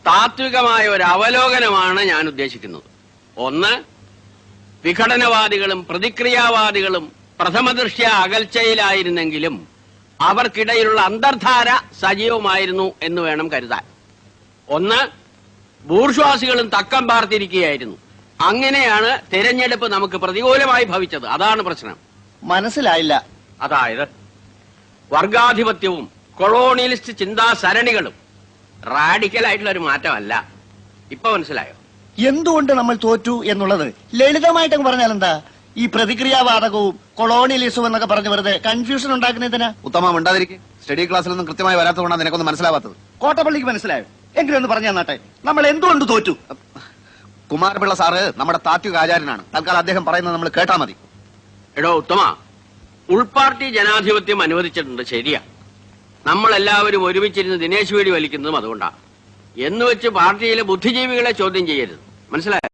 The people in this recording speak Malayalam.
താത്വികമായ ഒരു അവലോകനമാണ് ഞാൻ ഉദ്ദേശിക്കുന്നത്. ഒന്ന്, വിഘടനവാദികളും പ്രതിക്രിയാവാദികളും പ്രഥമദൃഷ്ട്യാ അകൽച്ചയിലായിരുന്നെങ്കിലും അവർക്കിടയിലുള്ള അന്തർധാര സജീവമായിരുന്നു എന്ന് വേണം കരുതാൻ. ഒന്ന്, ബൂർഷ്വാസികളും തക്കം പാർത്തിരിക്കുകയായിരുന്നു. അങ്ങനെയാണ് തെരഞ്ഞെടുപ്പ് നമുക്ക് പ്രതികൂലമായി ഭവിച്ചത്. അതാണ് പ്രശ്നം. മനസ്സിലായില്ല. അതായത് വർഗാധിപത്യവും കൊളോണിയലിസ്റ്റ് ചിന്താസരണികളും റാഡിക്കലായിട്ടുള്ള ഒരു മാറ്റമല്ല. ഇപ്പൊ മനസ്സിലായോ എന്തുകൊണ്ട് നമ്മൾ തോറ്റു എന്നുള്ളത്? ലളിതമായിട്ട് പറഞ്ഞാൽ എന്താ, ഈ പ്രതിക്രിയാവാദകവും കൊളോണിയലിസവും എന്നൊക്കെ പറഞ്ഞ് വെറുതെ കൺഫ്യൂഷൻ ഉണ്ടാക്കുന്നതിന്. ഉത്തമം ഉണ്ടാതിരിക്കും. സ്റ്റഡി ക്ലാസ്സിലൊന്നും കൃത്യമായി വരാത്തതുകൊണ്ടാണ് നിനക്കൊന്നും മനസ്സിലാവാത്തത്. കോട്ടപ്പള്ളിക്ക് മനസ്സിലായോ? എങ്കിലും ഒന്ന് പറഞ്ഞു തന്നാട്ടെ, നമ്മൾ എന്തുകൊണ്ട് തോറ്റു? കുമാരപിള്ള സാറ് നമ്മുടെ താത്വിക ആചാര്യനാണ്. തൽക്കാലം അദ്ദേഹം പറയുന്നത് നമ്മൾ കേട്ടാ മതി. എടോ ഉത്തമ, ഉൾപാർട്ടി ജനാധിപത്യം അനുവദിച്ചിട്ടുണ്ട്, ശരിയാ. നമ്മളെല്ലാവരും ഒരുമിച്ചിരുന്ന് ദിനേശ് വേടി വലിക്കുന്നതും അതുകൊണ്ടാണ്. എന്നുവെച്ച് പാർട്ടിയിലെ ബുദ്ധിജീവികളെ ചോദ്യം ചെയ്യരുത്. മനസ്സിലായോ?